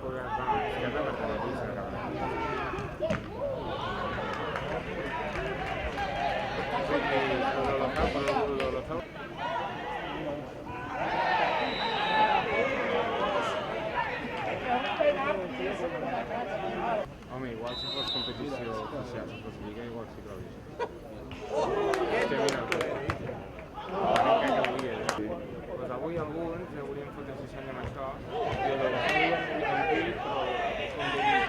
izquierda per televisió, home, igual si fos competició oficial, si fos lliga, igual sí que l'hauria vist. Hòstia, mira, pues avui alguns haurien fotut si amb això i el de l'Olofeu hem dit, però com de dir.